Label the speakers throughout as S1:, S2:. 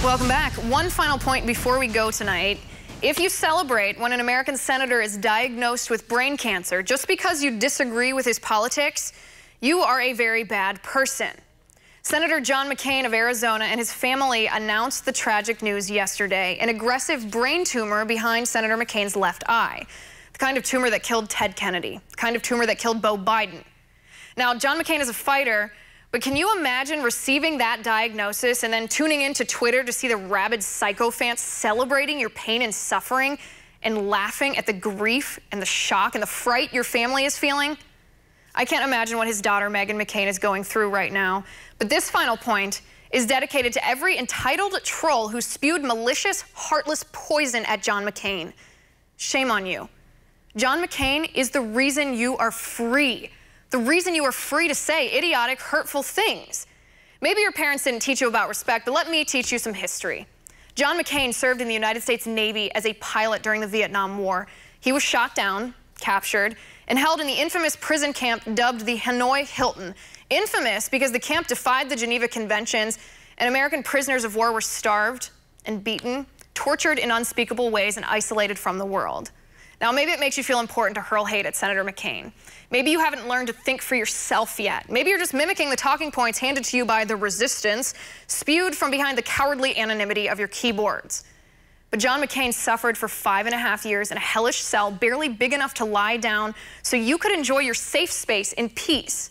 S1: Welcome back. One final point before we go tonight. If you celebrate when an American senator is diagnosed with brain cancer just because you disagree with his politics, you are a very bad person. Senator John McCain of Arizona and his family announced the tragic news yesterday: an aggressive brain tumor behind Senator McCain's left eye. The kind of tumor that killed Ted Kennedy, the kind of tumor that killed Beau Biden. Now, John McCain is a fighter, but can you imagine receiving that diagnosis and then tuning into Twitter to see the rabid psychophants celebrating your pain and suffering and laughing at the grief and the shock and the fright your family is feeling? I can't imagine what his daughter, Meghan McCain, is going through right now. But this final point is dedicated to every entitled troll who spewed malicious, heartless poison at John McCain. Shame on you. John McCain is the reason you are free. The reason you are free to say idiotic, hurtful things. Maybe your parents didn't teach you about respect, but let me teach you some history. John McCain served in the United States Navy as a pilot during the Vietnam War. He was shot down, captured, and held in the infamous prison camp dubbed the Hanoi Hilton. Infamous because the camp defied the Geneva Conventions, and American prisoners of war were starved and beaten, tortured in unspeakable ways, and isolated from the world. Now, maybe it makes you feel important to hurl hate at Senator McCain. Maybe you haven't learned to think for yourself yet. Maybe you're just mimicking the talking points handed to you by the resistance, spewed from behind the cowardly anonymity of your keyboards. But John McCain suffered for 5.5 years in a hellish cell barely big enough to lie down so you could enjoy your safe space in peace.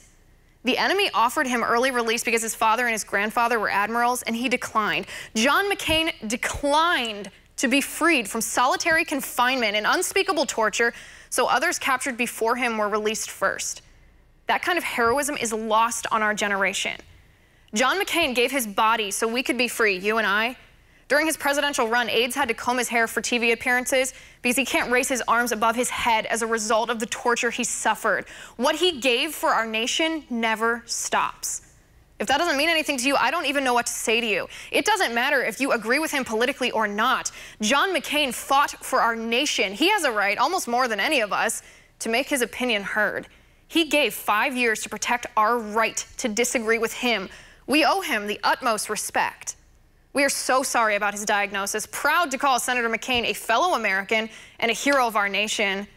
S1: The enemy offered him early release because his father and his grandfather were admirals, and he declined. John McCain declined to be freed from solitary confinement and unspeakable torture, so others captured before him were released first. That kind of heroism is lost on our generation. John McCain gave his body so we could be free, you and I. During his presidential run, aides had to comb his hair for TV appearances because he can't raise his arms above his head as a result of the torture he suffered. What he gave for our nation never stops. If that doesn't mean anything to you, I don't even know what to say to you. It doesn't matter if you agree with him politically or not. John McCain fought for our nation. He has a right, almost more than any of us, to make his opinion heard. He gave 5 years to protect our right to disagree with him. We owe him the utmost respect. We are so sorry about his diagnosis, proud to call Senator McCain a fellow American and a hero of our nation.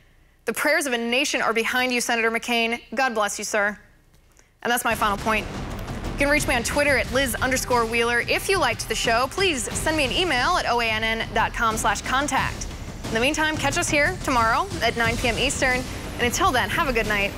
S1: The prayers of a nation are behind you, Senator McCain. God bless you, sir. And that's my final point. You can reach me on Twitter at Liz_Wheeler. If you liked the show, please send me an email at oann.com/contact. In the meantime, catch us here tomorrow at 9 p.m. Eastern. And until then, have a good night.